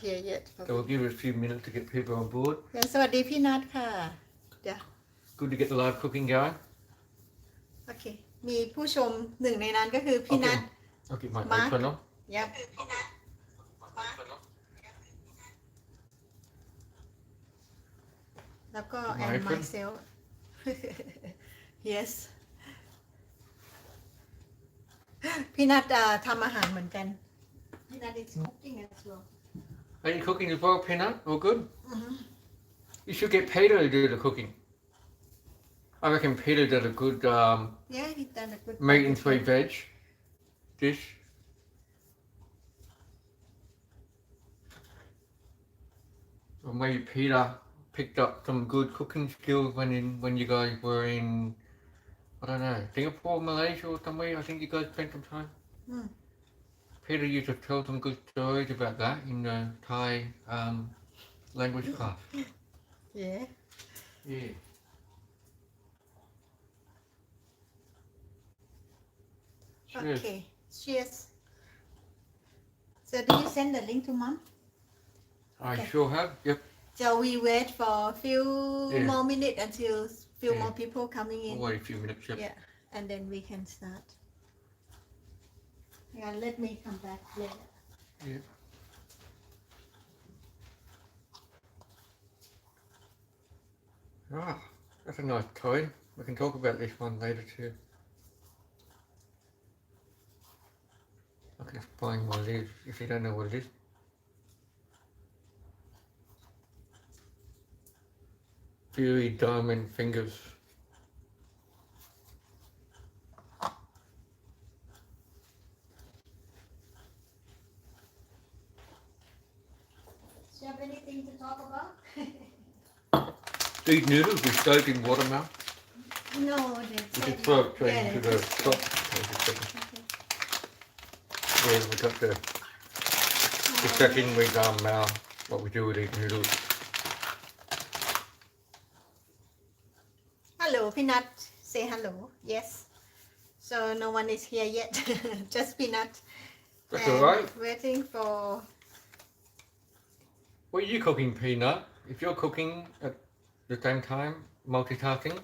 here yet. So we'll give it a few minutes to get people on board. สวัสดีพี่นัทค่ะเดี๋ยว Good to get the live cooking going. โอเคมีผู้ชมหนึ่งในนั้นก็คือพี่นัท I'll get my Mark. apron on. ยับแล้วก็ and myself yes พี่นัททำอาหารเหมือนกันพี่นัท is cooking as well Are you cooking as well, Peanut? All good? You should get Peter to do the cooking. I reckon Peter did a good yeah he done a good meat and sweet veg dish. Or maybe Peter picked up some good cooking skills when you guys were in, I don't know, Singapore, Malaysia or somewhere. I think you guys spent some time. Peter used to tell some good stories about that in the Thai language class. yeah Yeah. Cheers. okay cheers so do you send the link to mom I sure have. Yep. so we wait for a few Yeah. more minutes until few Yeah. more people coming in I'll wait a few minutes. Yep. yeah and then we can start yeah let me come back later Yeah. Ah, that's a nice toy. We can talk about this one later too. I can explain what it is if you don't know what it is. Fiery diamond fingers. do you have anything to talk about These noodles we soaked in water now. no We just throw it straight into the pot. Yeah, we got the checking with Maew what we do with these noodles. hello พี่นัท say hello yes so no one is here yet just พี่นัท That's and alright. waiting for What are you cooking, Peanut? If you're cooking at the same time, multitasking,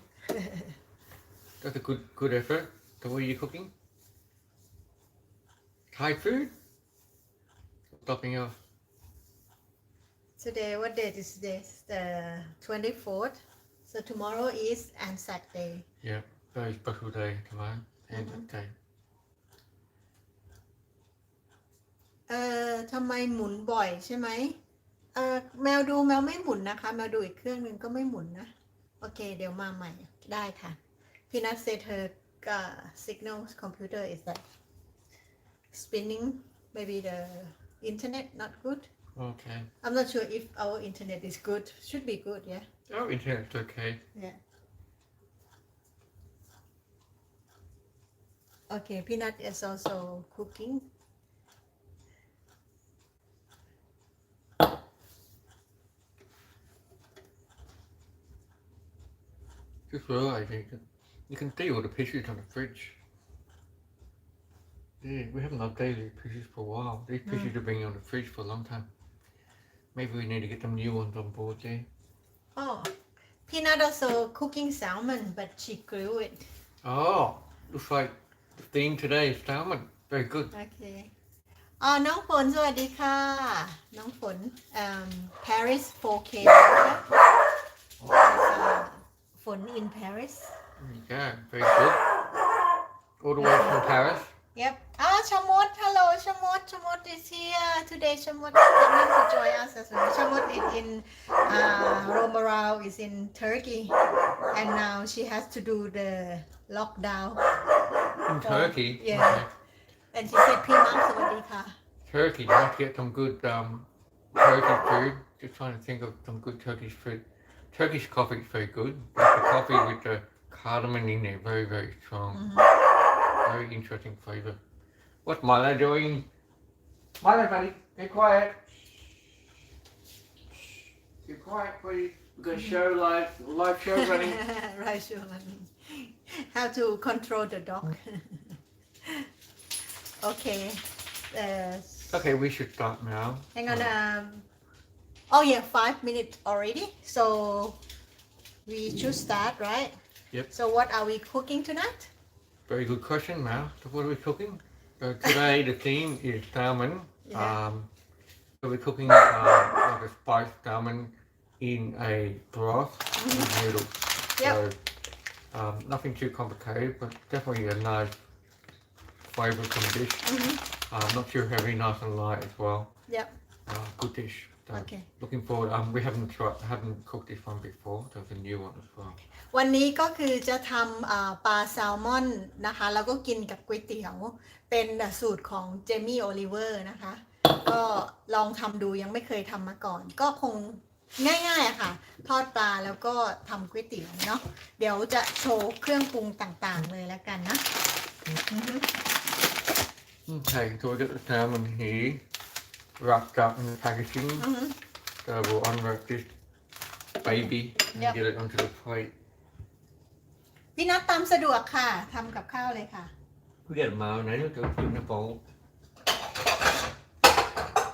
that's a good effort. So what are you cooking? Thai food? Something else. today what date is this the 24th so tomorrow is Anzac Day Yeah, very special day tomorrow. And that day. ทำไมหมุนบ่อยใช่ไหมแมวดูแมวไม่หมุนนะคะแมวดูอีกเครื่องหนึ่งก็ไม่หมุนนะโอเคเดี๋ยวมาใหม่ได้ค่ะพี่นัท said her signal computer is like spinning maybe the internet not good Okay. I'm not sure if our internet is good should be good yeah Oh, internet's okay. yeah okay Peanut is also cooking Just realised you can see all the pictures on the fridge. Yeah, we haven't updated pictures for a while. These pictures have been on the fridge for a long time. Maybe we need to get some new ones on board there. oh Peanut also cooking salmon but she grew it Oh, looks like the theme today is salmon. Very good. โอเคน้องฝนสวัสดีค่ะน้องฝนParis 4K นะคะฝน in Paris There you go. Very good. All the way from Paris. yep ชมด hello ชมด is here today ชมด coming to join us as well ชมด is in Romarau is in Turkey and now she has to do the lockdown In Turkey. yeah. Okay. and she said พี่มังสวัสดีค่ะ Turkey. You have to get some good Turkish food. Just trying to think of some good Turkish food. Turkish coffee is very good. Like the coffee with the cardamom in there, very, very strong. Very interesting flavor. What's Milo doing? Milo, buddy, get quiet. Get quiet, please. We've got a show live show running. right sure how to control the dog okay Okay, we should start now. hang on Oh yeah, 5 minutes already. So we should start, right? Yep. So what are we cooking tonight? Very good question, Maew. So what are we cooking? So today the theme is salmon. Yeah. So we're cooking like a spiced salmon in a broth with noodles. Yep. So nothing too complicated, but definitely a nice flavoursome dish. Not too heavy, nice and light as well. Yep. Good dish. So Okay. looking forward. We haven't cooked this one before. So it's a new one as well. วันนี้ก็คือจะทำปลาแซลมอนนะคะแล้วก็กินกับก๋วยเตี๋ยวเป็นสูตรของเจมี่โอลิเวอร์นะคะก็ลองทำดูยังไม่เคยทำมาก่อน ก็คงง่ายๆอะค่ะทอดปลาแล้วก็ทำก๋วยเตี๋ยวเนาะเดี๋ยวจะโชว์เครื่องปรุงต่างๆเลยแล้วกันนะ Okay, so we got the salmon here wrapped up in the packaging. So we'll unwrap this baby and Yep. get it onto the plate. พี่นัทตามสะดวกค่ะทำกับข้าวเลยค่ะ We get a mayonnaise, we'll put it in a bowl.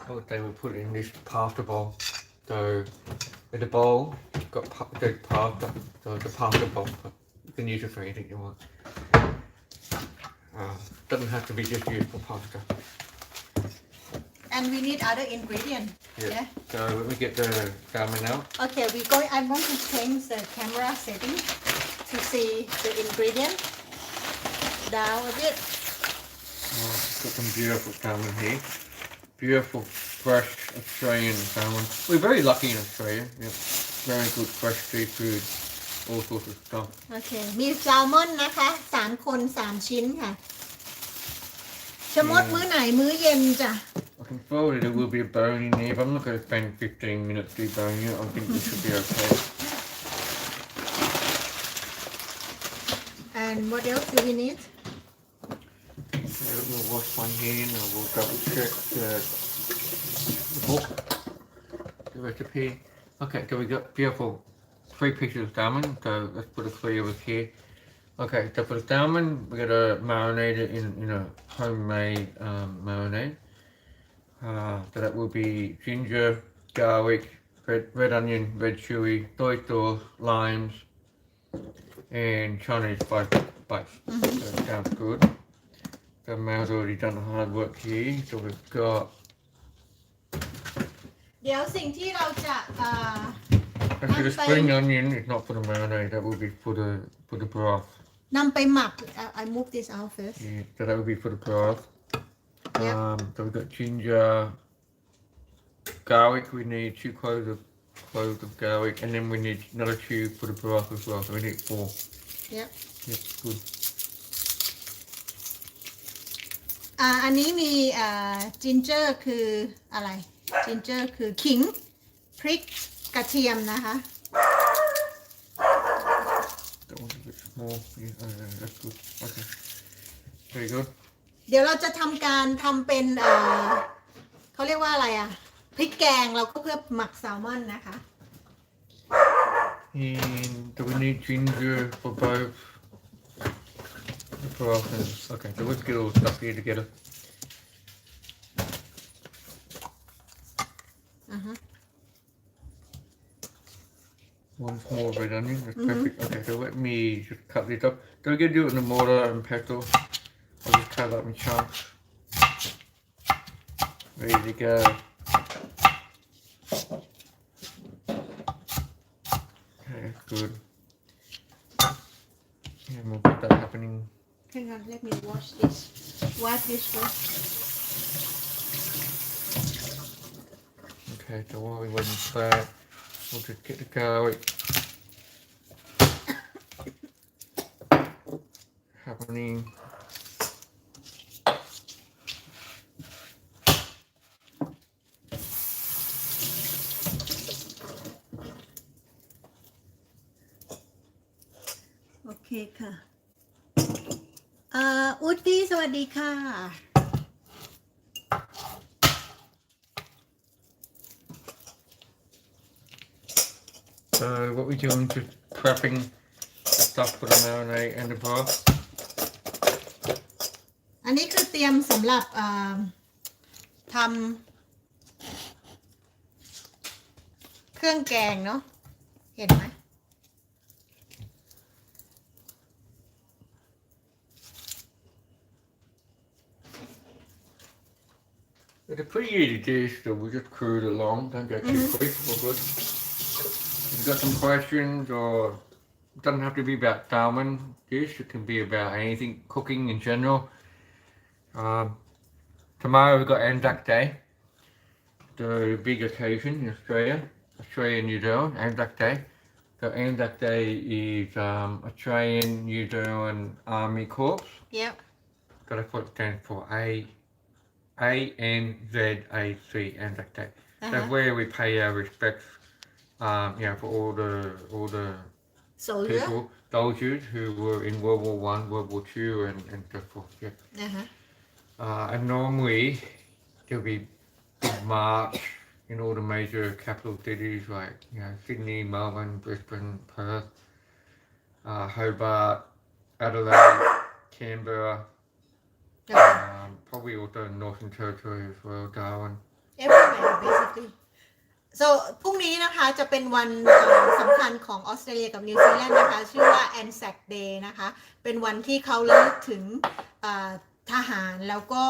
I would say we put it in this pasta bowl. So in the bowl, got the pasta, so the pasta bowl. You can use it for anything you want. Doesn't have to be just used for pasta. and we need other ingredient yeah So let me get the salmon out. okay I want to change the camera setting to see the ingredient down a bit Got some beautiful salmon here. Beautiful, fresh Australian salmon. We're very lucky in Australia. Yep. Very good fresh seafood, all sorts of stuff. โอเคมีแซลมอนนะคะ3 คน3 ชิ้นค่ะชะมดมื้อไหนมื้อเย็นจ้ะ I can forward it. There will be a bone in there, but I'm not going to spend 15 minutes deboning it. I think we should be okay. and what else do we need So we'll wash my hand and we'll double check the book, the recipe. Okay, so we got beautiful 3 pieces of salmon. So let's put a 3 of us here. Okay, so for the salmon, we're going to marinate it in a homemade marinade. So that will be ginger, garlic, red onion, red chili, soy sauce, limes, and Chinese spice. So it sounds good. So Mae's already done the hard work here. So we've got เดี๋ยวสิ่งที่เราจะ actually the spring onion is not for the marinade. That will be for the broth. นำไปหมัก I move this out first Yeah, so that would be for the broth. Yep. So we've got ginger, garlic. We need 2 cloves of garlic, and then we need another 2 for the broth as well. So we need 4. Yep. Yep, good. อันนี้มีจินเจอร์คืออะไรจินเจอร์คือขิงพริกกระเทียมนะคะ That one's a bit small. Yeah, that's good. Okay. Very good. เดี๋ยวเราจะทำการทำเป็นเขาเรียกว่าอะไรอะพริกแกงเราก็เพื่อหมักแซลมอนนะคะ And do we need ginger for both the broth and... Okay, so let's get all the stuff here together. One small red onion, that's perfect. Okay, so let me just cut this up. So we're going to do it in the mortar and pestle. I'll just cut it up in chunks. Ready to go. Okay, that's good. And we'll get that happening. Hang on let me wash this wipe this first Okay, so while we're waiting for that, we'll just get the garlic happening. Okay ค่ะอุดดี้สวัสดีค่ะ So what we're doing is just prepping the stuff for the marinade and the broth. อันนี้คือเตรียมสำหรับท เครื่องแกงเนาะเห็นไหม It's a pretty easy dish, so we just cruise along. Don't go too quick. We're good. If you've got some questions, or it doesn't have to be about salmon dish. It can be about anything cooking in general. Tomorrow we've got Anzac Day, the big occasion in Australia and New Zealand. Anzac Day. So Anzac Day is Australian New Zealand Army Corps. Yep. That's what it stands for. ANZAC, Anzac Day. That's where we pay our respects, for all the Soldier. people, soldiers who were in World War One, World War Two, and so forth. Yeah. And normally there'll be big march in all the major capital cities like Sydney, Melbourne, Brisbane, Perth, Hobart, Adelaide, Canberra. Probably also Northern Territory as well, Darwin. Everywhere basically. So พรุ่งนี้นะคะจะเป็นวันสำคัญของออสเตรเลียกับนิวซีแลนด์นะคะชื่อว่า Anzac Day นะคะเป็นวันที่เขาระลึกถึงทหารแล้วก็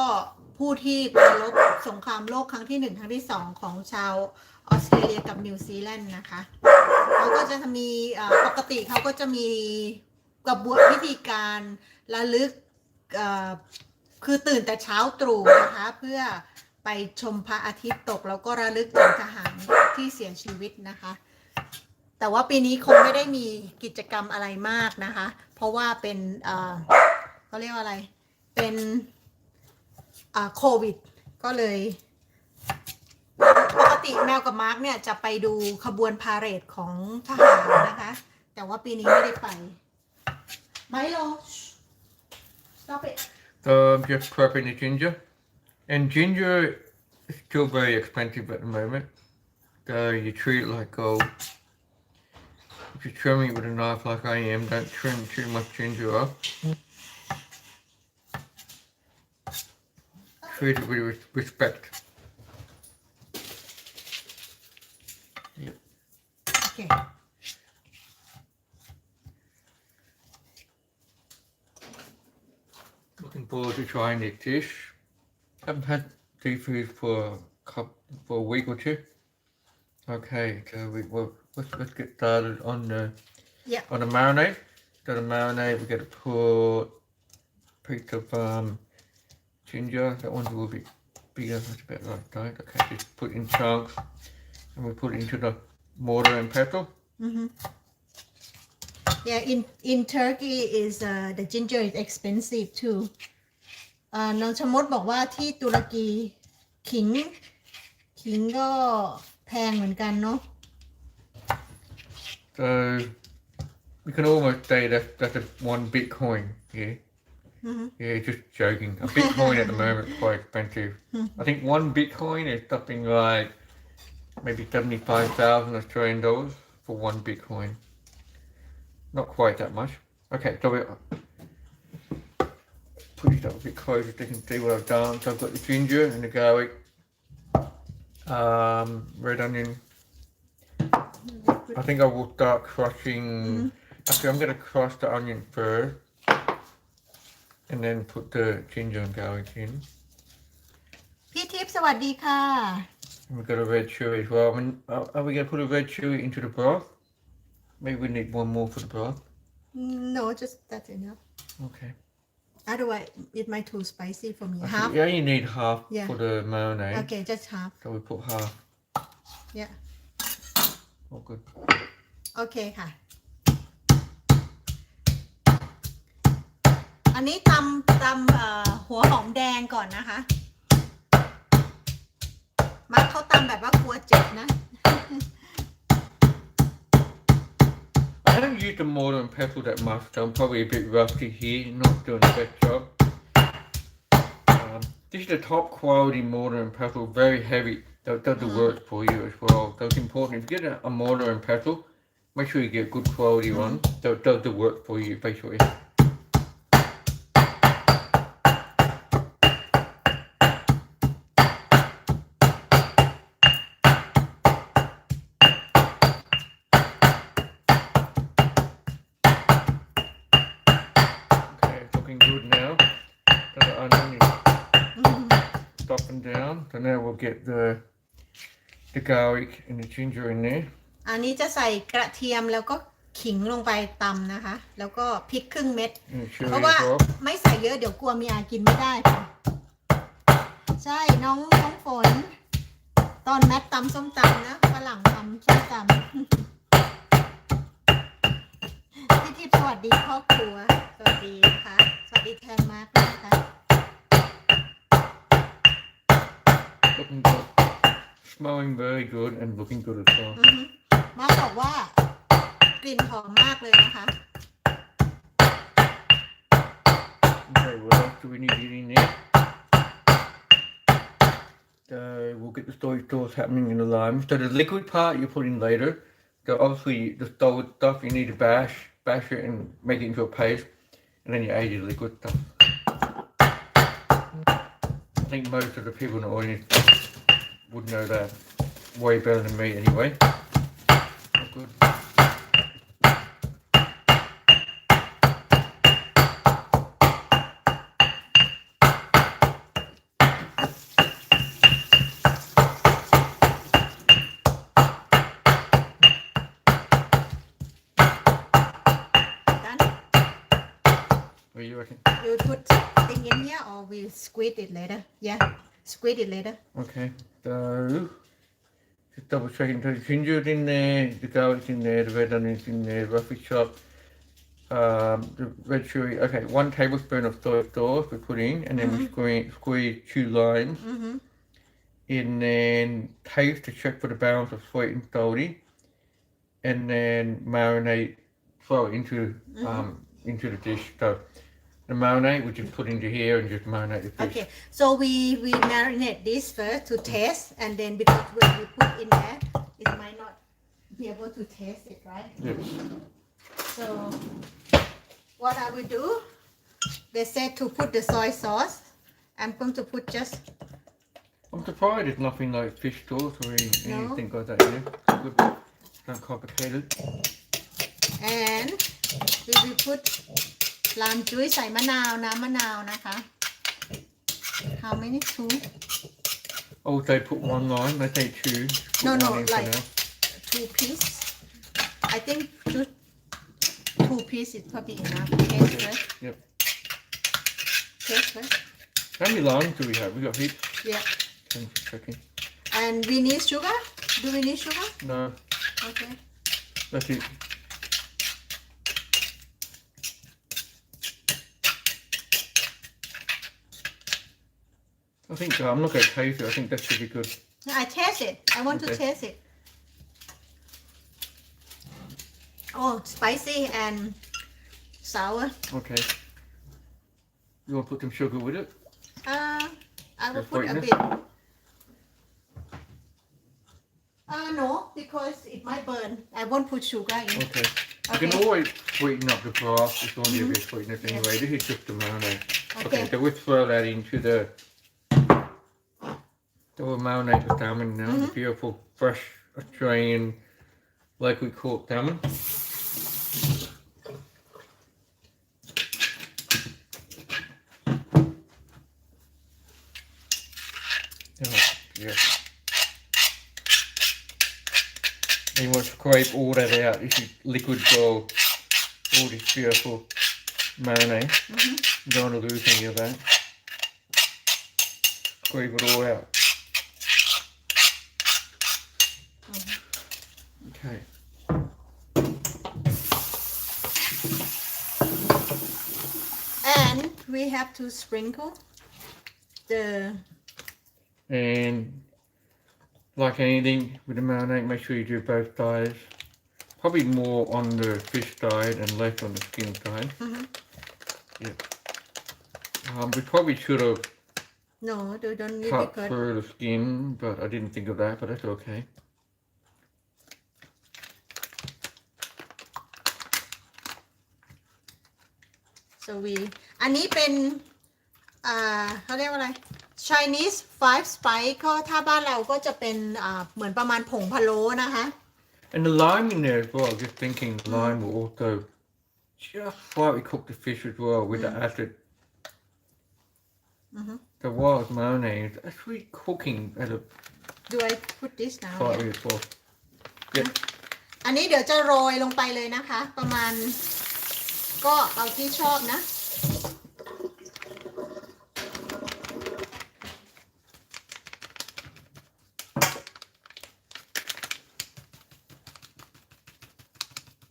ผู้ที่ไปรบสงครามโลกครั้งที่1ครั้งที่2ของชาวออสเตรเลียกับนิวซีแลนด์นะคะเขาก็จะมีปกติเขาก็จะมีกระบวนพิธีการระลึกคือตื่นแต่เช้าตรู่นะคะเพื่อไปชมพระอาทิตย์ตกแล้วก็ระลึกถึงทหารที่เสียชีวิตนะคะแต่ว่าปีนี้คงไม่ได้มีกิจกรรมอะไรมากนะคะเพราะว่าเป็นเขาเรียกว่าอะไรเป็นโควิดก็เลยปกติแมวกับมาร์กเนี่ยจะไปดูขบวนพาเหรดของทหารนะคะแต่ว่าปีนี้ไม่ได้ไปไม่หรอก stop it Just prepping the ginger. And ginger is still very expensive at the moment. So you treat it like gold. If you're trimming it with a knife like I am, don't trim too much ginger off. Treat it with respect. Yep. Okay. Looking forward to trying this dish. Haven't had seafood for a week or two. Okay, so let's get started on the marinade. So the marinade we're gonna put a piece of ginger. That one's a little bit bigger. That's about like that. Okay, just put in chunks, and we put it into the mortar and pestle. Yeah, in Turkey is the ginger is expensive too. น้องชมดบอกว่าที่ตุรกีขิงก็แพงเหมือนกันเนาะ So we can almost say that's a one Bitcoin. Yeah. Yeah, just joking. A Bitcoin at the moment is quite expensive. I think one Bitcoin is something like maybe 75,000 Australian dollars for one Bitcoin. Not quite that much. Okay, so we put it up a bit closer so you can see what I've done. So I've got the ginger and the garlic, red onion. I think I will start crushing. Actually, I'm going to crush the onion first, and then put the ginger and garlic in. พี่ทิพย์สวัสดีค่ะ And we've got a red chili as well. Are we going to put a red chili into the broth? Maybe we need one more for the broth. No, just that's enough. Okay. Otherwise, it might too spicy for me. Actually, Half. you only need half Yeah. for the mayonnaise. Okay, just half. So we put half. Yeah. Oh, good. โอเคค่ะ อันนี้ตำหัวหอมแดงก่อนนะคะ มักเขาตำแบบว่ากลัวเจ็บนะ I don't use the mortar and pestle that much, so I'm probably a bit rusty here, not doing the best job. This is a top quality mortar and pestle, very heavy. That does the work for you as well. So it's important, if you get a mortar and pestle, make sure you get a good quality one. So it does the work for you, basically. So now we'll get the garlic and the ginger in there. อันนี้จะใส่กระเทียมแล้วก็ขิงลงไปตำนะคะแล้วก็พริกครึ่งเม็ด And the เพ chili ราะว่า as well. ไม่ใส่เยอะเดี๋ยวกลัวมีอากินไม่ได้ค่ะใช่น้องฝนตอนแมทตำส้มตำนะฝรั่งตำส้มตำพี่ทิพย์สวัสดีครอบครัวสวัสดีนะคะสวัสดีแทนมาร์คด้วยนะคะ Looking good. Smelling very good and looking good as well. มาร์คบอกว่ากลิ่นหอมมากเลยนะคะ Okay, what else do we need to get in there? We'll get the soy sauce happening in the lime. So the liquid part you put in later. So obviously the solid stuff you need to bash it and make it into a paste, and then you add your liquid stuff. I think most of the people in the audience would know that way better than me anyway. Good. Done? What do you reckon? You put thing in here or we squeeze it later? Yeah, squeeze it later. Okay, so just double checking. So the ginger's in there, the garlic's in there, the red onion's in there, roughly chopped. The red chili. Okay, 1 tablespoon of soy sauce we put in, and then we squeeze 2 limes. And then taste to check for the balance of sweet and salty, and then marinate. Throw it into the dish. So the marinade we just put into here and just marinate the fish. Okay, so we marinate this first to taste, and then because when we put in there, it might not be able to taste it, right? Yes. So what I will do, they said to put the soy sauce. I'm going to put just I'm surprised there's nothing like fish sauce or anything like that in it. Good. Not complicated. and we will put ลามจุ้ยใส่มะนาวน้ำมะนาวนะคะ How many? 2? Oh, they put 1 lime. They say 2. Put No, 1 in for like now. 2 piece. I think just 2 piece is probably enough. Taste first. Yep. Taste first. How many limes do we have? We got heaps. Yeah. I'm just checking. And we need sugar? Do we need sugar? No, Okay. that's it. I think I'm not going to taste it. I think that should be good. I taste it. I want to Okay. taste it. Oh, spicy and sour. Okay. You want to put some sugar with it? I will Just put a sweetness? bit. No, because it might burn. I won't put sugar in. Okay. You Okay. can always sweeten up the broth if you want to give it sweetness anyway. This is just the marinade. Okay. Okay, so we'll throw that into the marinade the salmon now. The beautiful, fresh Australian, locally caught salmon. Oh, yeah. And you want to scrape all that out. This is liquid gold. All this beautiful marinade. You don't want to lose any of that. Scrape it all out. Okay. And we have to sprinkle the And like anything with the marinade, make sure you do both sides. Probably more on the fish side and less on the skin side. Yeah. We probably should have no, they don't need cut to cut. through the skin, but I didn't think of that, but that's okay. So we อันนี้เป็นเขาเรียกว่าอะไร Chinese 5 spice ก็ถ้าบ้านเราก็จะเป็นเหมือนประมาณผงพะโล้นะคะ And the lime in there as well, just thinking the lime will also just slightly cook the fish as well with the acid. the wild mayonnaise is actually cooking at a Do I put this now slightly as well. Yep. อันนี้เดี๋ยวจะโรยลงไปเลยนะคะ ประมาณก็เอาที่ชอบนะ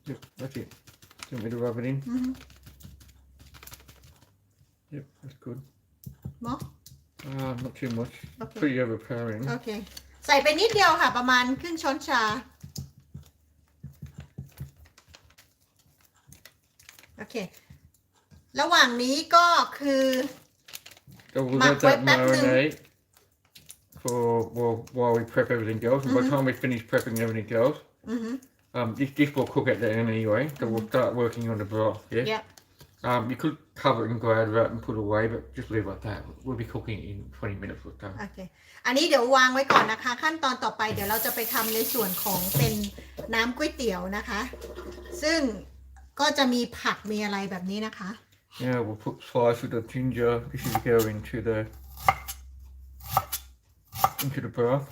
Yep, that's it. Do you want me to rub it in? Yep, that's good. More? Not too much. Okay. Pretty overpowering. โอเค ใส่ไปนิดเดียวค่ะ ประมาณครึ่งช้อนชา โอเค ระหว่างนี้ก็คือ So we'll Mark, let that wait, back to- marinate for while we prep everything else. And by the time we finish prepping everything else, this will cook at the end anyway. So we'll start working on the broth. Yeah. yeah You could cover it and grab it out and put it away, but just leave it like that. We'll be cooking in 20 minutes or so. โอเค อันนี้เดี๋ยววางไว้ก่อนนะคะ ขั้นตอนต่อไปเดี๋ยวเราจะไปทำในส่วนของเป็นน้ำก๋วยเตี๋ยวนะคะ ซึ่งก็จะมีผักมีอะไรแบบนี้นะคะ Yeah, we'll put slices of ginger. This is go into the broth.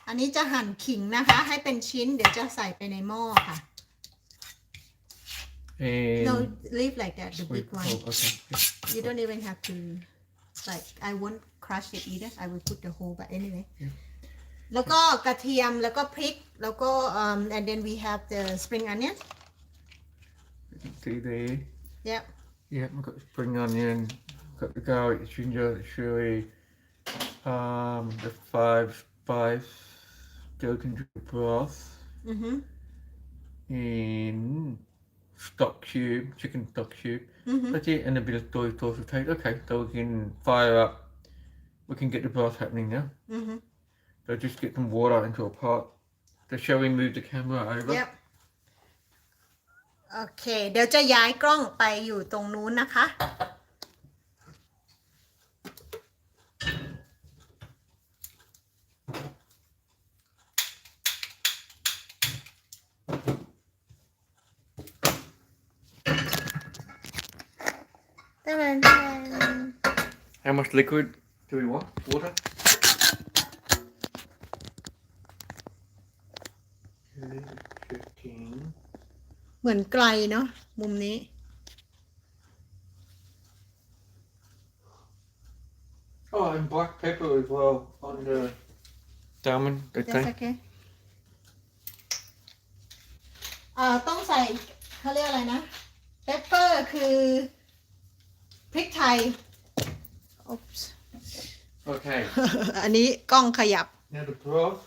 อันนี้จะหั่นขิงนะคะ ให้เป็นชิ้นเดี๋ยวจะใส่ไปในหม้อค่ะ And no leave like that the big one oh, okay. you don't even have to like I won't crush it either I will put the whole but anyway แล้วก็กระเทียมแล้วก็พริกแล้วก็and then we have the spring onion You can see there. yeah Yeah, I've got the spring onion, got the garlic, the ginger, the chili, the 5-spice gherkin broth, in stock cube, chicken stock cube. That's it, and a bit of soy sauce to taste. Okay, so we can fire up. We can get the broth happening now. So just get some water into a pot. So shall we move the camera over? yep โอเคเดี๋ยวจะย้ายกล้องไปอยู่ตรงนู้นนะคะ How much liquid do we want? Water? Checking. เหมือนไกลเนาะมุมนี้ Oh, and black pepper as well on the salmon. That's Okay. okay ต้องใส่เขาเรียกอะไรนะ pepper คือพริกไทย Oops. Okay. อันนี้กล้องขยับ Now the broth.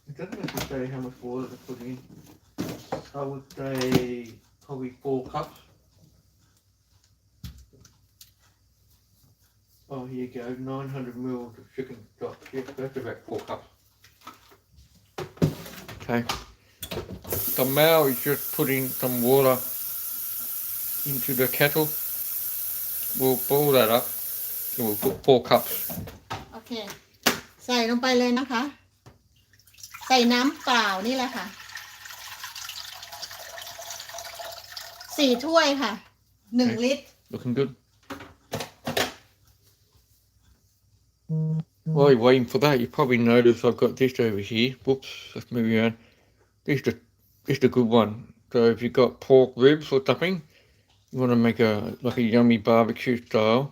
It doesn't have to say how much water to put in. I would say probably 4 cups. Oh, here you go. 900 mils of chicken stock. Yes, that's about 4 cups. Okay. So now is just putting some water into the kettle. We'll boil that up. And we'll put 4 cups. โอเค ใส่ลงไปเลยนะคะ ใส่น้ำเปล่านี่แหละค่ะ 4 ถ้วยค่ะ 1 ลิตร Looking good. While you're waiting for that, you probably noticed I've got this over here. Whoops, let's move around. This is the good one. So if you've got pork ribs or something, you want to make like a yummy barbecue style.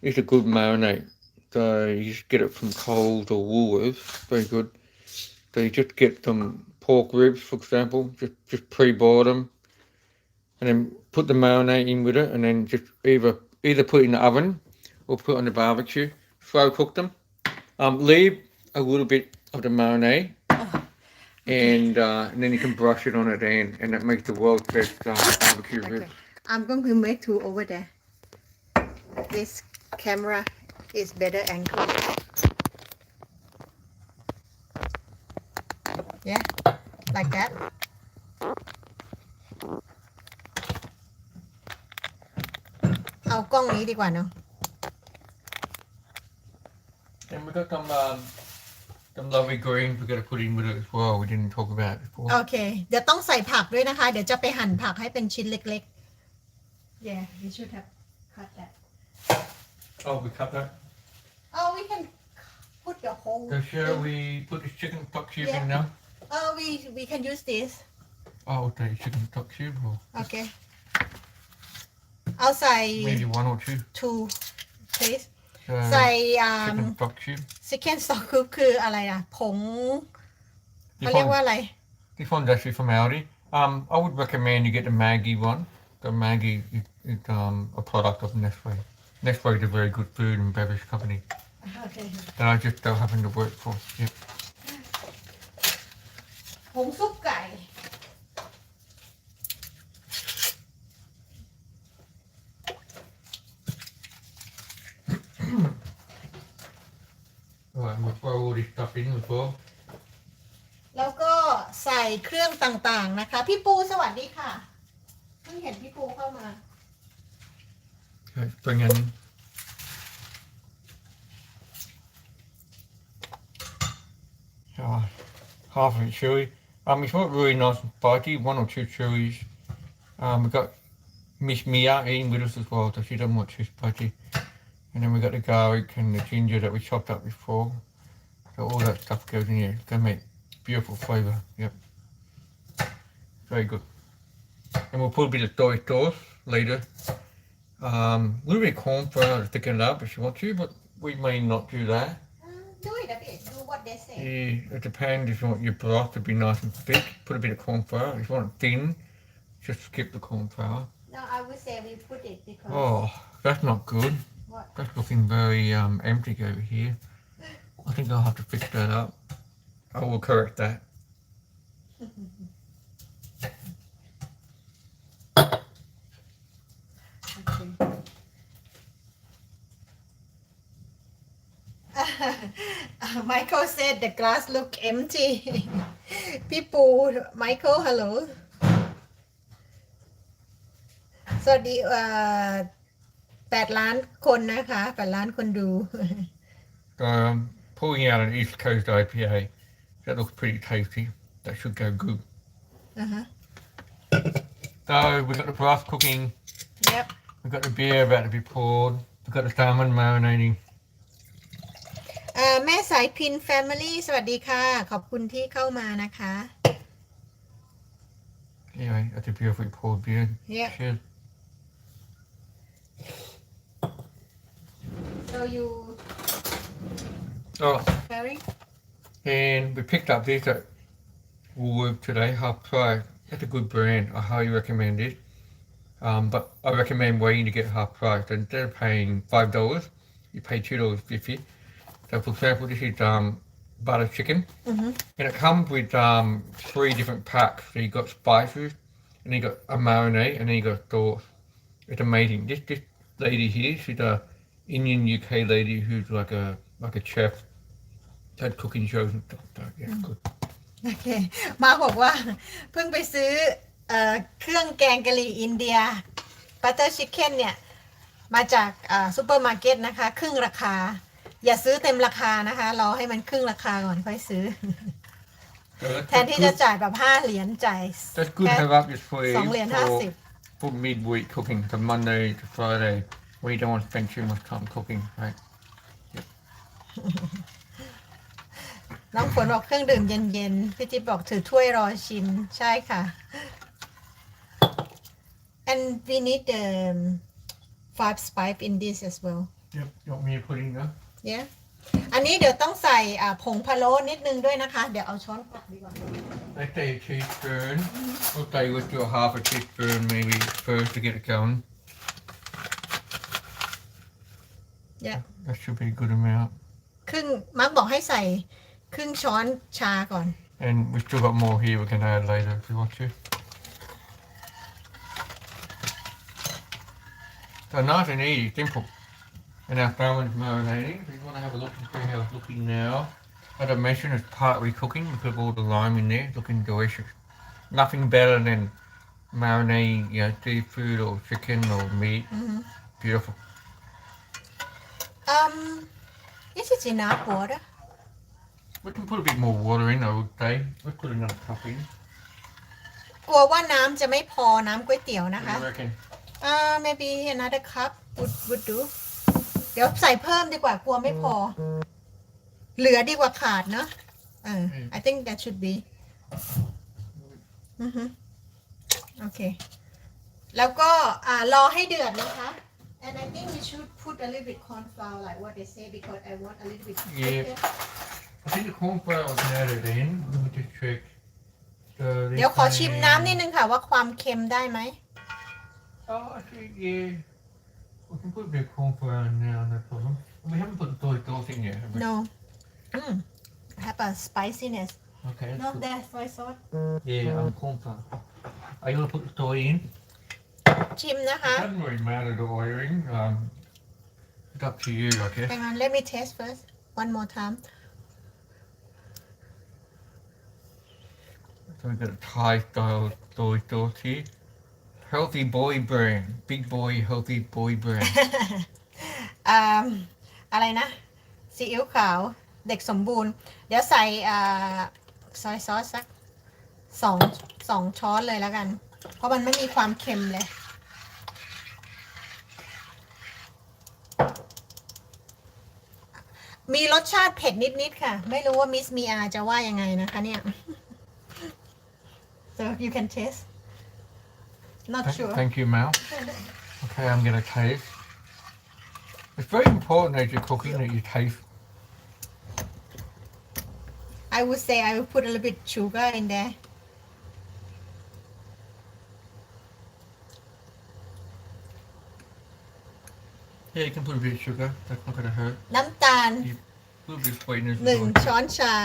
It's a good marinade. So you just get it from Coles or Woolworths. Very good. So you just get some pork ribs, for example, just pre-boil them, and then put the marinade in with it, and then just either put it in the oven or put it on the barbecue. Slow cook them. Leave a little bit of the marinade, and then you can brush it on at the end, and that makes the world's best barbecue ribs. I'm going to make two over there. This camera is better angle. Yeah, like that. เอากล้องนี้ดีกว่าเนาะ And we've got some some lovely greens we got to put in with it as well. We didn't talk about it before. โอเคเดี๋ยวต้องใส่ผักด้วยนะคะเดี๋ยวจะไปหั่นผักให้เป็นชิ้นเล็กๆ Yeah we should have cut that Oh, we cut that. Oh we can put the whole So shall we put the chicken stock cube in now? we can use this Oh, okay, chicken stock cube or โอเคเอาใส่ maybe one or two. two please So, ใส่ chicken stock cube. chicken stock cube คืออะไรอะผงเขา This เรียกว่า one, อะไร this one's actually from Aldi. I would recommend you get the Maggi one. The Maggi is a product of Nestle. Nestle is a very good food and beverage company โอเค that I just don't happen to work for. Yep. ผงซุปไก่ Right, we'll throw all this stuff in as well. แล้วก็ใส่เครื่องต่างๆนะคะ พี่ปูสวัสดีค่ะเพิ่งเห็นพี่ปูเข้ามา Okay, bring in. Half of it chili. It's not really nice and spicy. One or two chilies. We got Miss Mia eating with us as well, so she doesn't want too spicy. And then we got the garlic and the ginger that we chopped up before. So all that stuff goes in here. It's gonna make beautiful flavour. Yep. Very good. And we'll put a bit of soy sauce later. A little bit of corn flour to thicken it up if you want to, but we may not do that. Do it a bit do what they say Yeah, it depends if you want your broth to be nice and thick. Put a bit of corn flour. If you want it thin, just skip the corn flour. No I would say we put it because Oh, that's not good. What? That's looking very empty over here. I think I'll have to fix that up. I will correct that. Michael said the glass look empty พี่ปู Michael hello สวัสดี8 ล้านคนนะคะ8 ล้านคนดู Pulling out an East Coast IPA. That looks pretty tasty. That should go good. Uh-huh. So we've got the broth cooking. Yep. We've got the beer about to be poured. We've got the salmon marinating. แม่สายพิน Family สวัสดีค่ะ ขอบคุณที่เข้ามานะคะ Anyway, that's a beautifully poured beer. Yep. Cheers. So you Oh, Barry and we picked up this at Woolworth today, half price. That's a good brand. I highly recommend it. But I recommend waiting to get half price. So instead of paying $5, you pay $2.50. So for example, this is butter chicken, and it comes with 3 different packs. So you got spices, and you got a marinade, and then you got sauce. It's amazing. This lady here, she's a Indian UK lady who's like a chef. Had cooking shows and stuff. So yeah, good. โอเค มาบอกว่าเพิ่งไปซื้อเครื่องแกงกะหรี่อินเดียบัตเตอร์ชิคเก้นเนี่ยมาจากซูเปอร์มาร์เก็ตนะคะครึ่งราคาอย่าซื้อเต็มราคานะคะรอให้มันครึ่งราคาก่อนค่อยซื้อ แทนที่จะจ่ายแบบ5 เหรียญจ่าย That's good to have up your sleeve 2 เหรียญ50 for midweek cooking, from Monday to Friday, where you don't want to spend too much time cooking, right? น้องฝนบอกเครื่องดื่มเย็นๆพี่จิ๊บบอกถือถ้วยรอชิมใช่ค่ะ and we need the 5 spice in this as well Yep. You want me to put in there? yeah อันนี้เดี๋ยวต้องใส่ผงพะโล้นิดนึงด้วยนะคะ เดี๋ยวเอาช้อนตักดีกว่า I say a teaspoon. Okay, let's do a half a teaspoon maybe first to get it going. yeah That should be a good amount. ครึ่งมักบอกให้ใส่ครึ่งช้อนชาก่อน And we've still got more here we can add later if you want to. So nice and easy, simple. And our salmon's marinating. If you want to have a look and see how it's looking now. As I mentioned, it's partly cooking because of all the lime in there. It's looking delicious. Nothing better than marinating, seafood or chicken or meat. Beautiful. Is it enough water We can put a bit more water in, I would say. Let's put another cup in. กลัวว่าน้ำจะไม่พอน้ำก๋วยเตี๋ยวนะ What คะ do you reckon? maybe another cup would do เดี๋ยวใส่เพิ่มดีกว่ากลัวไม่พอ เหลือดีกว่าขาดเนาะI think that should be โอเค แล้วก็รอให้เดือดนะคะ and I think we should put a little bit corn flour like what they say because I want a little bit Yeah. I think the corn flour was added in. Let me just check. เดี๋ยวขอชิมน้ำนิดนึงค่ะว่าความเค็มได้ไหม Oh, I think, yeah. We can put a bit of corn flour in now, no problem. We haven't put the soy sauce in yet, have we? no have a spiciness Okay, that's not good. that soy sauce Yeah, corn flour. Are you going to put the soy in? ชิมนะคะ It doesn't really matter the oiling. It's up to you, I guess. hang on let me taste first one more time So we've got a Thai style soy sauce here. Healthy boy brand. Big boy, healthy boy brand. อะไรนะซีอิ๊วขาวเด็กสมบูรณ์ เดี๋ยวใส่ซอยซอสสักสองช้อนเลยแล้วกัน เพราะมันไม่มีความเค็มเลย มีรสชาติเผ็ดนิดๆค่ะ ไม่รู้ว่ามิสมีอาจะว่ายังไงนะคะเนี่ย so you can taste not sure Thank you, Mal. Okay, I'm going to taste. It's very important as you're cooking that you taste. I would say I will put a little bit sugar in there Yeah, you can put a bit of sugar. That's not going to hurt. น้ำตาล A little bit of sweetness. 1 ช้อนชา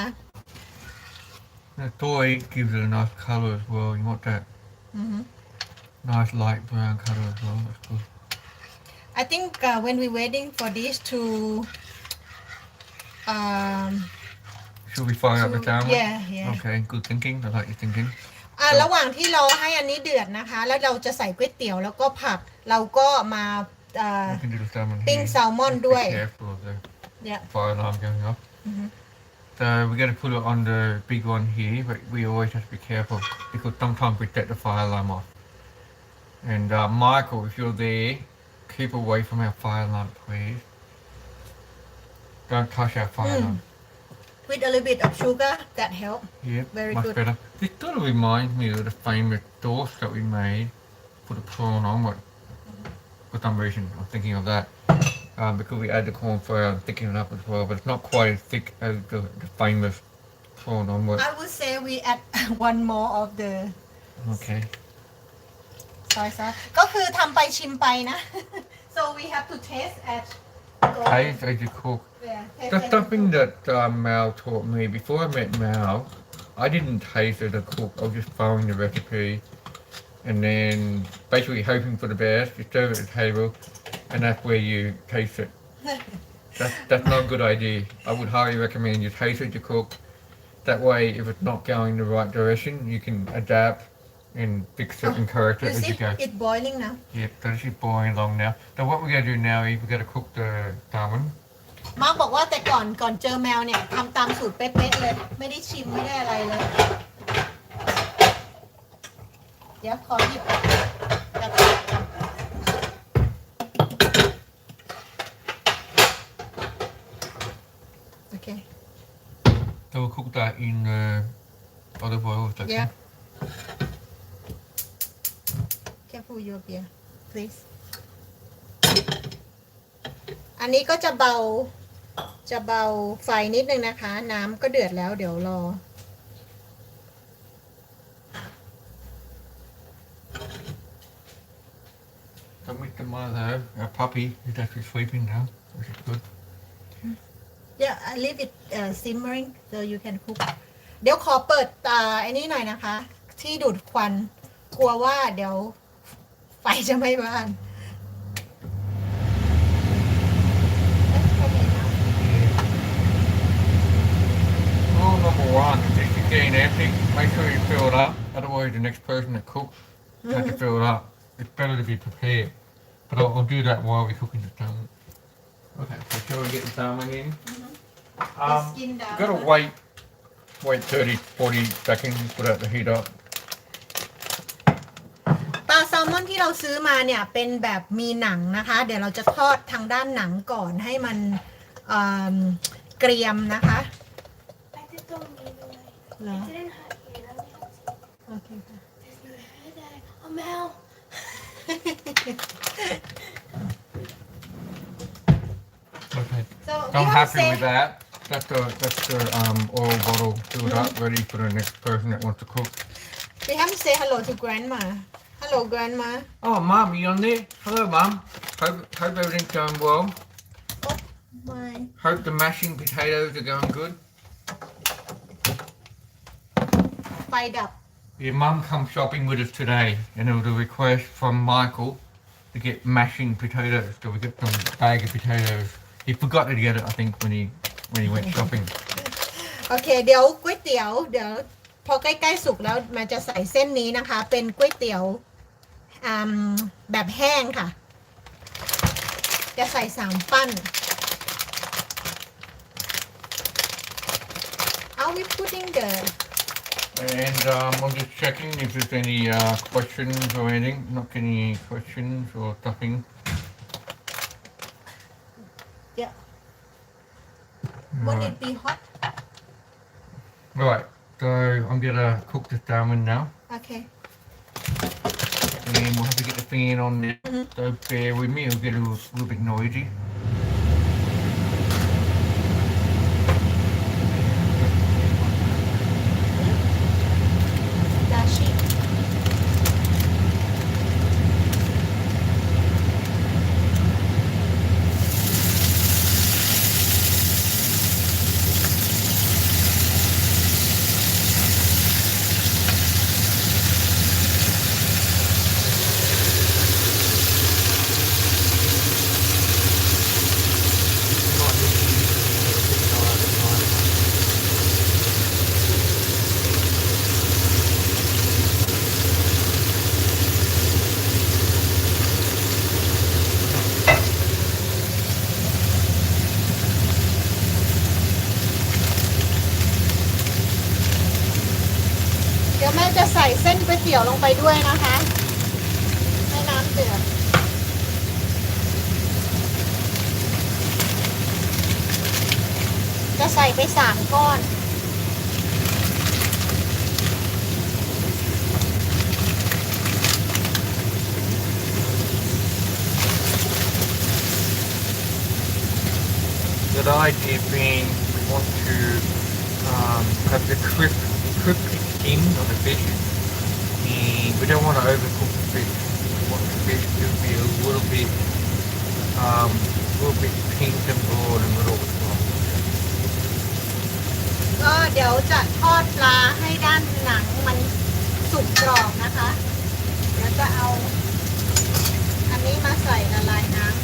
The soy gives it a nice colour as well. You want that nice light brown colour as well. That's good. I think when we waiting for this to Should we fire up the salmon? yeah Okay, good thinking. I like your thinking. ระหว่างที่รอให้อันนี้เดือดนะคะ แล้วเราจะใส่ก๋วยเตี๋ยวแล้วก็ผัก เราก็มา We can do the salmon ปิ้ง here. แซลมอนด้วย Be careful of the yeah fire alarm going off. So we got to put it on the big one here, but we always have to be careful because sometimes we set the fire alarm off. And Michael, if you're there, keep away from our fire alarm, please. Don't touch our fire alarm. with a little bit of sugar that help Yep, Very much good. better. This sort of reminds me of the famous sauce that we made. Put a prawn on it. For some reason, I'm thinking of that. Because we add the corn flour and thicken it up as well, but it's not quite as thick as the famous prawn omelette. I would say we add one more of the Okay. soy sauce ก็คือทำไปชิมไปนะ so we have to taste at Taste as you cook. taste That's as something that Mal taught me. Before I met Mal, I didn't taste as a cook. I was just following the recipe. And then basically hoping for the best. You serve it at the table. And that's where you taste it. That's not a good idea. I would highly recommend you taste as you cook. That way, if it's not going the right direction, you can adapt and fix it and correct it you as see you go. it boiling now Yep, so this is boiling along now. So what we're going to do now is we're going to cook the salmon. มาร์กบอกว่าแต่ก่อนเจอแมวเนี่ยทำตามสูตรเป๊ะๆเลย ไม่ได้ชิมไม่ได้อะไรเลย เดี๋ยวขอหยิบกระทะก่อนโอเค So we'll cook that in olive oil. Is that Yeah. okay? Careful your beer please อันนี้ก็จะเบาไฟนิดนึงนะคะ น้ำก็เดือดแล้วเดี๋ยวรอ So Mr. Mother, our puppy, is actually sleeping now, which is good. Yeah I leave it simmering so you can cook เดี๋ยวขอเปิดไอ้นี่หน่อยนะคะ ที่ดูดควัน กลัวว่าเดี๋ยวไฟจะไหม้บ้าน Rule number one, if it's getting empty, make sure you fill it up. Otherwise, the next person that cooks has to fill it up. It's better to be prepared. But I'll do that while we're cooking the salmon. Okay, so shall we get the salmon in? The skin down Gotta first. wait Wait 30-40 seconds, put out the heat up. ปลาแซลมอนที่เราซื้อมาเนี่ยเป็นแบบมีหนังนะคะเดี๋ยวเราจะทอดทางด้านหนังก่อนให้มันเอ่อเกรียมนะคะ ไปที่ตรงนี้เลย เหรอ จะได้หาเองแล้วเนี่ย โอเคค่ะ ไม่ได้เอาแมว Okay. So I'm you happy say- with that. That's the oil bottle filled up, ready for the next person that wants to cook. We have to say hello to grandma. Hello grandma. Oh, Mum, you on there? Hello, Mum. Hope everything's going well. Oh my. Hope the mashing potatoes are going good. ไฟดับ Your mum come shopping with us today, and it was a request from Michael to get mashing potatoes. So we got some bag of potatoes. He forgot to get it, I think, when he went shopping. โอเคเดี๋ยวก๋วยเตี๋ยวเดี๋ยวพอใกล้ๆสุกแล้วมันจะใส่เส้นนี้นะคะ เป็นก๋วยเตี๋ยวแบบแห้งค่ะ จะใส่3 ปั้น Are we putting the And I'm just checking if there's any questions or anything. Not getting any questions or nothing. yeah Will it be hot Right, so I'm gonna cook the salmon now, Okay and then we'll have to get the fan on there. So bear with me, it'll get a little bit noisy. ดาชิ เดี๋ยวแม่จะใส่เส้นก๋วยเตี๋ยวลงไปด้วยนะคะให้น้ำเดือดจะใส่ไป3 ก้อน The idea being we want to have the crispy skin on the fish, and we don't want to overcook the fish. We want the fish to be a little bit pink and broad and little bit soft. ก็เดี๋ยวจะทอดปลาให้ด้านหนังมันสุกกรอบนะคะ เดี๋ยวจะเอาอันนี้มาใส่ละลายน้ำ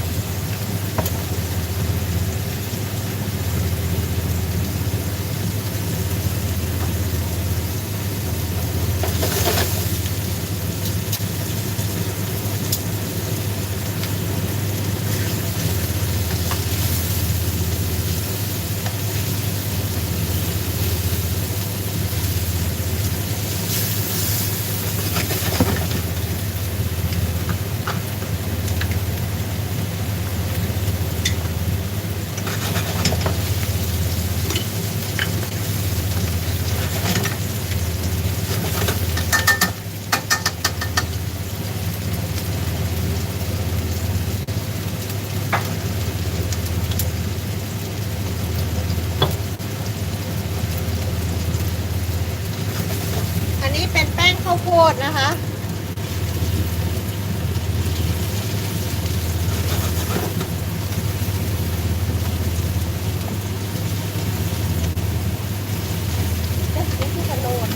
อันนี้เป็นแป้งข้าวโพดนะคะ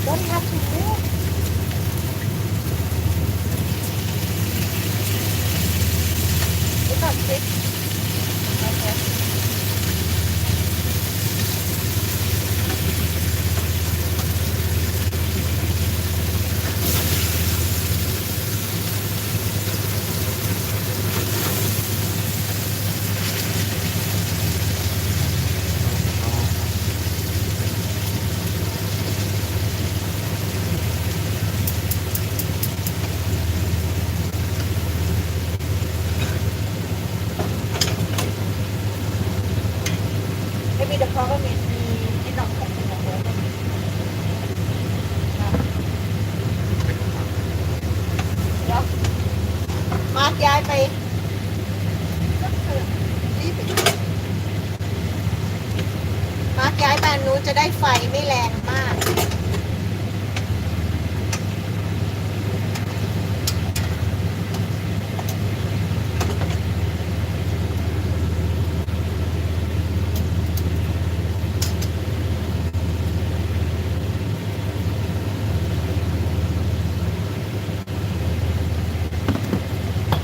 Don't have to move. It's not thick. Okay. maybe the problem is มีที่น้องของคุณหมอบอกเดี๋ยวมาร์คย้ายไปรีบไปมาร์คย้ายไปอันนู้นจะได้ไฟไม่แรงมาก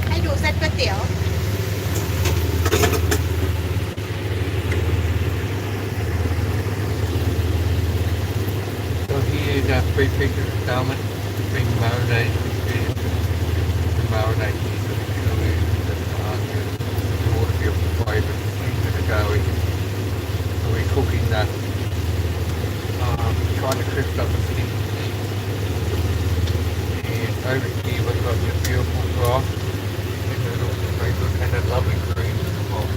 ให้ดูเส้นก๋วยเตี๋ยว So here you got 3 pieces of salmon being marinated to marinate the chili, the onion, all of your flavors into the garlic. So we're cooking that, trying to crisp up the thing. And over here we've got your beautiful broth, the noodles are very good, and a lovely cream as well.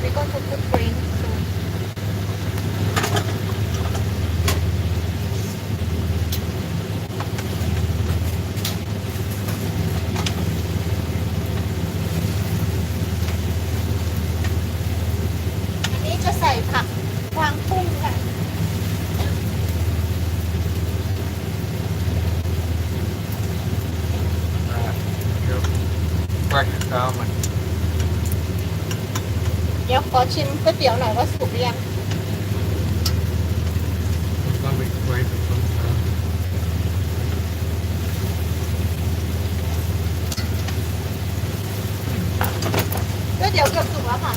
We're going to put green soon. อันนี้จะใส่ผักกวางตุ้งค่ะ Your fresh salmon. เดี๋ยวขอชิมก๋วยเตี๋ยวหน่อยว่าสุกหรือยัง Lovely flavor from the salmon. ก๋วยเตี๋ยวเกือบสุกแล้วค่ะ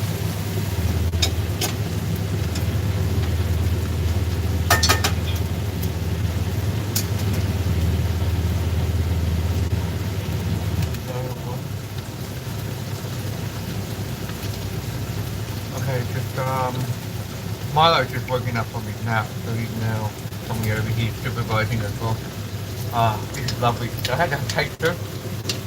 Okay, just Milo's just woken up from his nap, so he's now coming over here supervising as well. This is lovely. I had a taster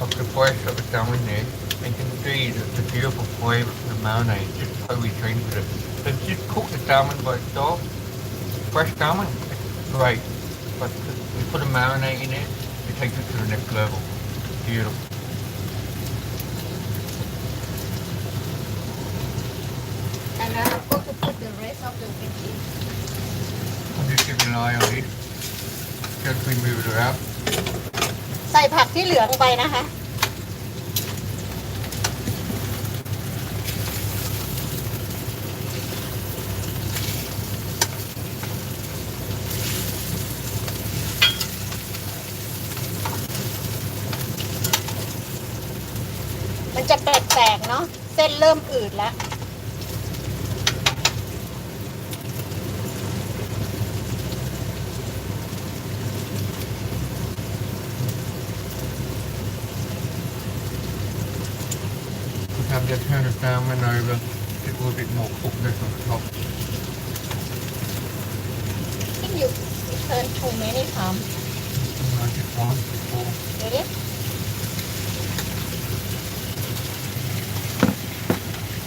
of the flesh of the salmon there, and you can see the beautiful flavour of the marinade just totally changed with it. So just cook the salmon by itself. Fresh salmon, it's great, but you put a marinade in it, it takes it to the next level. Beautiful. And I'm going to put the rest of the veggies. I'm just keeping an eye on it. Just we move it around. ใส่ผักที่เหลือลงไปนะคะ มันจะแปลกๆเนาะ เส้นเริ่มอืดแล้ว Time to turn the salmon over, get a little bit more cookness on the top. I think you turn too many times. I just once before. Ready?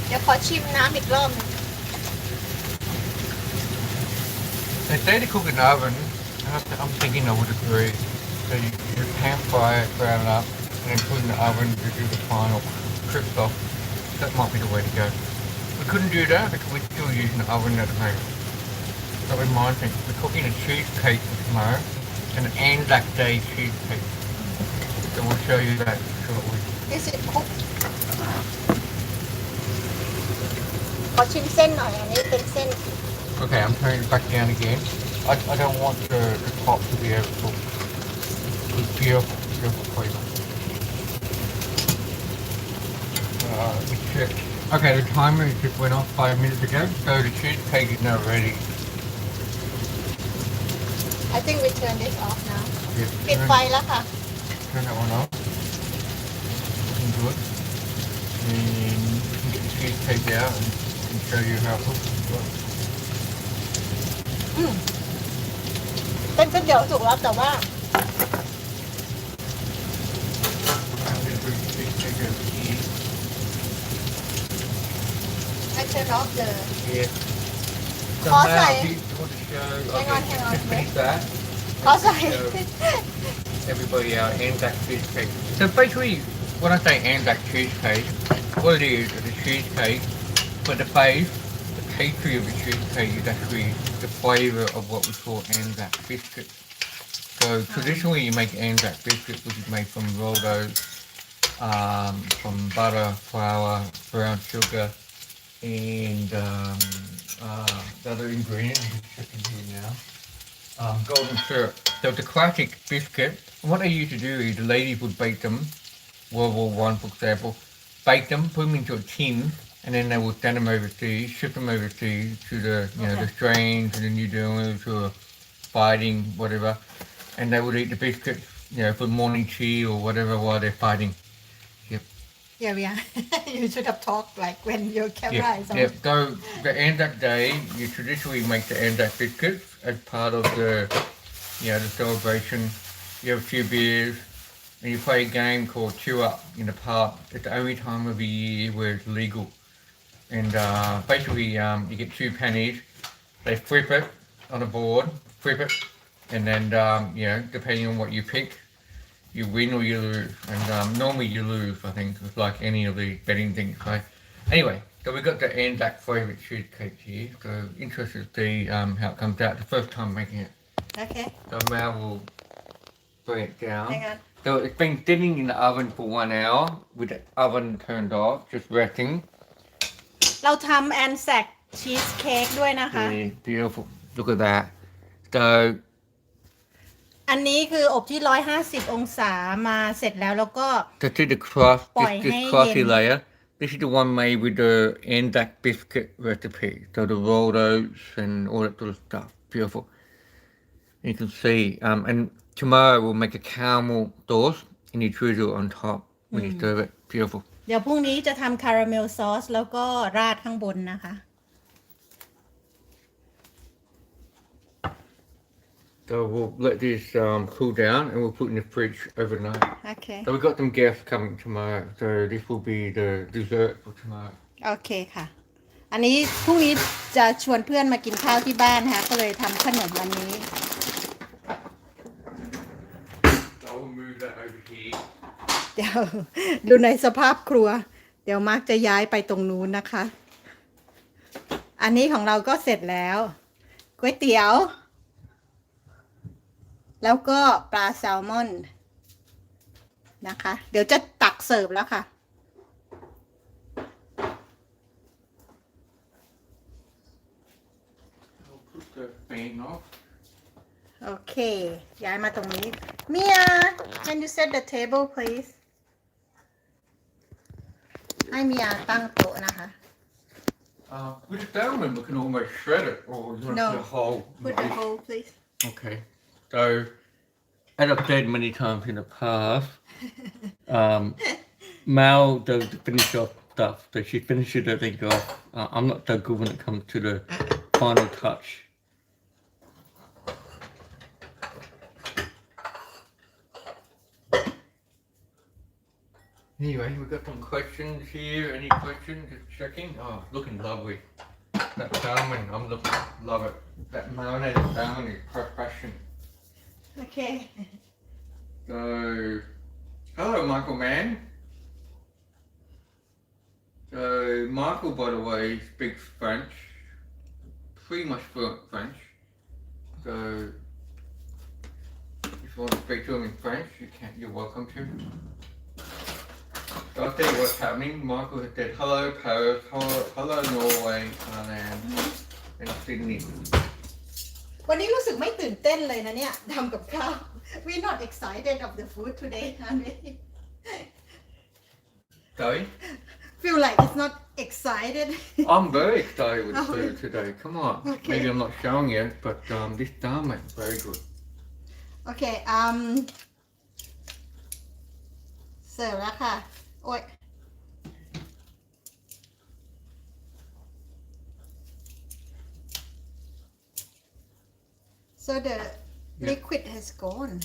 เดี๋ยวขอชิมน้ำอีกรอบหนึง They say to cook in the oven. I'm thinking I would agree. So you just pan fry it, brown it up, and then put it in the oven to do the final crisp off. That might be the way to go. We couldn't do that because we're still using the oven at the moment. That reminds me, we're cooking a cheesecake for tomorrow, and Anzac Day cheesecake. So we'll show you that shortly. Is it cooked? ขอชิมเส้นหน่อย อันนี้เป็นเส้น Okay, I'm turning it back down again. I don't want the top to be overcooked. It's beautiful, beautiful flavor. Let me check. Okay, the timer just went off 5 minutes ago, so the cheesecake is now ready. I think we turn this off now Yes, ปิดไฟแล้วค่ะ turn that one off. Looking good. And you can get the cheesecake out and show you how it looks as well. เป็นก๋วยเตี๋ยวสุกแล้วแต่ว่า I'm going to bring the cheesecake over here. I turn off the Yeah. So Oh, now, sorry. do you want to show? Hang on, hang on, just wait. finish that. ขอใส่ Show everybody our Anzac cheesecake. So basically, when I say Anzac cheesecake, what it is a cheesecake, but the base, the pastry of the cheesecake is actually the flavour of what we call Anzac biscuits. So traditionally, you make Anzac biscuits, which is made from rolled oats, from butter, flour, brown sugar, and the other ingredient I'm just checking here now. Golden syrup. So it's a classic biscuit. And what they used to do is the ladies would bake them, World War One, for example, bake them, put them into a tin, and then they would send them overseas, ship them overseas to the the Australians and the New Zealanders who are fighting, whatever, and they would eat the biscuits, for morning tea or whatever while they're fighting. Yeah, yeah. You should have talked like when your camera Yeah, is on. yeah. So the Anzac Day, you traditionally make the Anzac biscuits as part of the celebration. You have a few beers, and you play a game called Chew Up in the park. It's the only time of the year where it's legal. And basically, you get 2 pennies. They flip it on a board, flip it, and then depending on what you pick, you win or you lose. And normally you lose, I think, it's like any of the betting things. So anyway, so we've got the Anzac flavoured cheesecake here. So interested to see how it comes out. The first time making it. Okay. So Maew will bring it down. Hang on. So it's been sitting in the oven for 1 hour with the oven turned off, just resting. เราทำแอนแซกชีสเค้กด้วยนะคะ Yeah, beautiful. Look at that. So อันนี้คืออบที่ 150 องศามาเสร็จแล้วแล้วก็ to do the crust, Boy, this hey, crusty Yen. layer. This is the one made with the Anzac biscuit recipe. So the rolled oats and all that sort of stuff. Beautiful. You can see. And tomorrow we'll make a caramel sauce and you drizzle on top when you serve it. Beautiful. เดี๋ยวพรุ่งนี้จะทำคาราเมลซอสแล้วก็ราดข้างบนนะคะ So we'll let this cool down and we'll put it in the fridge overnight. โอเค So we've got some guests coming tomorrow. So this will be the dessert for tomorrow. โอเคค่ะ อันนี้พรุ่งนี้จะชวนเพื่อนมากินข้าวที่บ้านนะคะก็เลยทำขนมวันนี้ So we'll move that over here. เดี๋ยวดูในสภาพครัว เดี๋ยวมาร์กจะย้ายไปตรงนู้นนะคะ อันนี้ของเราก็เสร็จแล้วก๋วยเตี๋ยว แล้วก็ปลาแซลมอนนะคะ เดี๋ยวจะตักเสิร์ฟแล้วค่ะ I'll put the fan off. โอเค ย้ายมาตรงนี้ Mia can you set the table please ให้เมียตั้งโต๊ะนะคะ With the salmon, we can almost shred it, or you want No. to put a whole. put the bowl please Okay. So, as I've said many times in the past, Maew does the finish off stuff, so she finishes everything off. I'm not so good when it comes to the final touch. Anyway, we've got some questions here. Any questions? Just checking. Oh, looking lovely. That salmon, love it. That marinated salmon is perfection. โอเค So, hello, Michael Mann. So, Michael, by the way, speaks French, pretty much fluent French. So, if you want to speak to him in French, you're welcome to. So I'll tell you what's happening. Michael has said hello Paris, hello Norway, Thailand, and Sydney. วันนี้รู้สึกไม่ตื่นเต้นเลยนะเนี่ยทำกับข้าว We're not excited of the food today honey Sorry? Feel like it's not excited I'm very excited with the food today. Come on. Okay. Maybe I'm not showing you, but this salmon is very good. โอเคเสิร์ฟแล้วค่ะ โอ้ย so the liquid has gone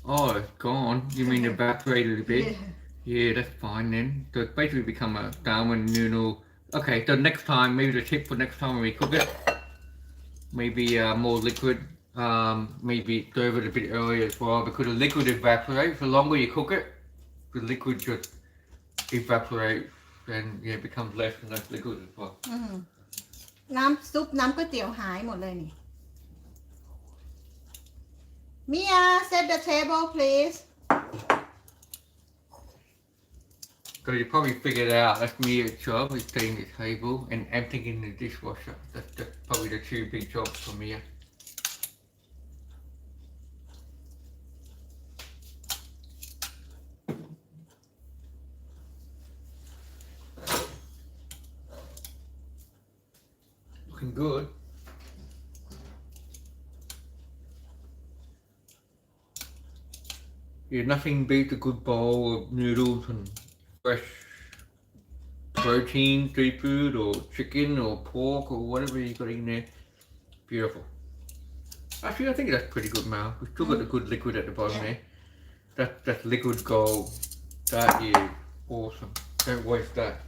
Oh, it's gone. You mean evaporated a bit? Yeah. Yeah, that's fine then. So it's basically become a salmon noodle Okay, so next time, maybe the tip for next time when we cook it, maybe more liquid. Maybe serve it a bit earlier as well because the liquid evaporates. The longer you cook it, the liquid just evaporates and yeah, it becomes less and less liquid as well. อืมน้ำซุปน้ำก๋วยเตี๋ยวหายหมดเลยนี่ Mia set the table please So you probably figured out that's Maew job is setting the table and emptying the dishwasher. That's probably the two big jobs for Maew. Looking good. Yeah, nothing beats a good bowl of noodles and fresh protein, seafood or chicken or pork or whatever you got in there. Beautiful. Actually, I think that's pretty good, Mal. We've still got the good liquid at the bottom there. That's liquid gold. That is awesome. Don't waste that.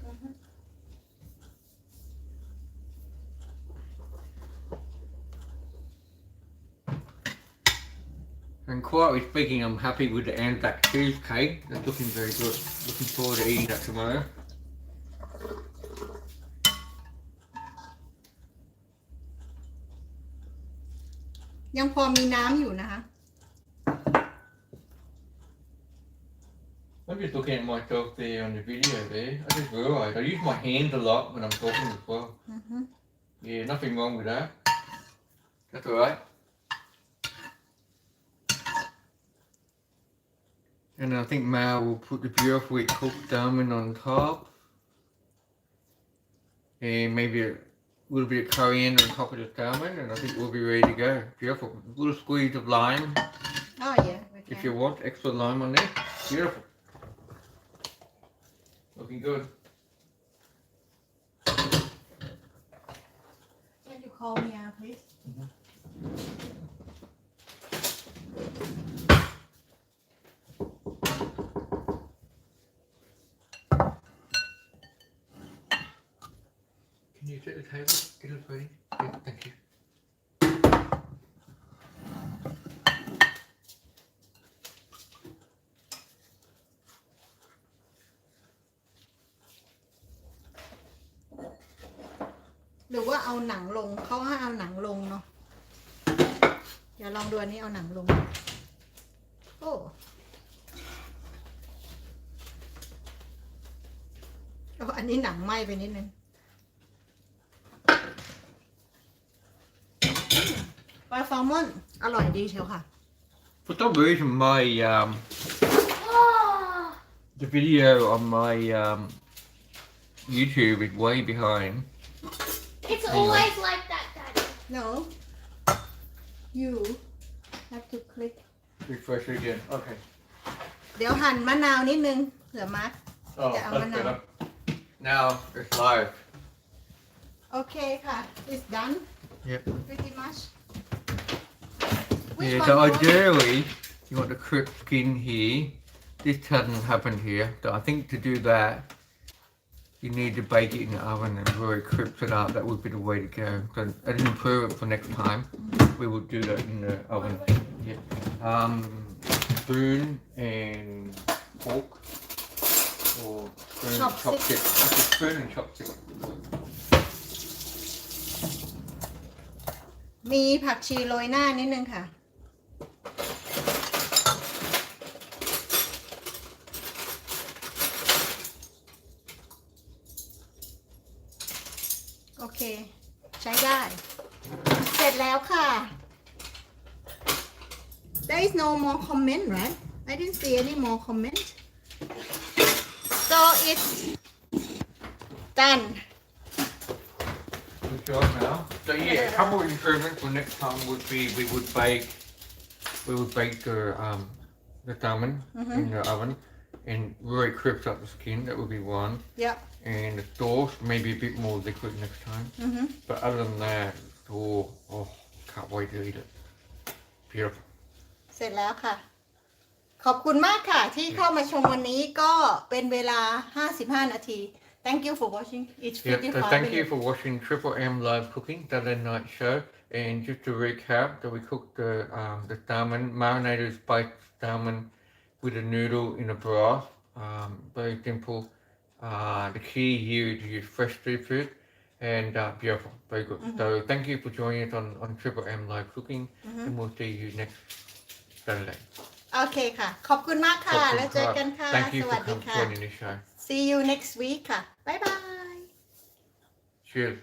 And quietly speaking, I'm happy with the Anzac cheesecake. That's looking very good. Looking forward to eating that tomorrow. ยังพอมีน้ำอยู่นะคะ I'm just looking at myself there on the video there. I just realised I use my hands a lot when I'm talking as well. Yeah, nothing wrong with that. That's alright. And I think Maew will put the beautifully cooked salmon on top. And maybe a little bit of coriander on top of the salmon, and I think we'll be ready to go. Beautiful. A little squeeze of lime. Oh yeah we If can. you want extra lime on there. Beautiful. Looking good. Can you call me out please Can you set the table? Get us ready. Yeah, thank you. หรือว่าเอาหนังลงเขาให้เอาหนังลงเนาะเดี๋ยวลองดูอันนี้เอาหนังลงโอ้อันนี้หนังไหม้ไปนิดนึงปลาแซลมอนอร่อยดีเชียวค่ะ For some reason, my the video on my YouTube is way behind. It's always like that, Daddy. No you have to click Refresh it again. Okay. เดี๋ยวหั่นมะนาวนิดนึงเผื่อมัด Oh, Yeah, that's I'm gonna- better. Now it's live. โอเคค่ะ it's done Yep. pretty much Which Yeah, one so more? ideally, you want the crisp skin here. This hasn't happened here. So I think to do that, you need to bake it in the oven and really crisp it up. That would be the way to go. So as an improvement for next time, we will do that in the oven. Yeah. Spoon and fork. Or spoon and chopstick. It's a spoon and chopstick. มีผักชีโรยหน้านิดนึงค่ะ โอเค ใช้ได้ เสร็จแล้วค่ะ There is no more comment right I didn't see any more comment so it's done Good job now. So yeah, a couple of improvements for next time would be we would bake the salmon in the oven and really crisp up the skin. That would be one. Yep And the sauce maybe a bit more liquid next time. But other than that, oh, can't wait to eat it. Beautiful. เสร็จแล้วค่ะ ขอบคุณมากค่ะที่เข้ามาชมวันนี้ก็เป็นเวลา 55 นาที Thank you for watching. It's Yep, 55 so thank you minutes. for watching Triple M Live Cooking, Saturday Night Show. And just to recap, that we cooked the salmon, marinated spiced salmon with a noodle in a broth. Very simple. The key here is to use fresh seafood and beautiful, very good. So thank you for joining us on Triple M Live Cooking, and we'll see you next Saturday. โอเคค่ะ ขอบคุณมากค่ะ แล้วเจอกันค่ะ Thank you ส for วัสดีค่ะ joining the show. See you next week ค่ะ บ๊ายบาย Cheers.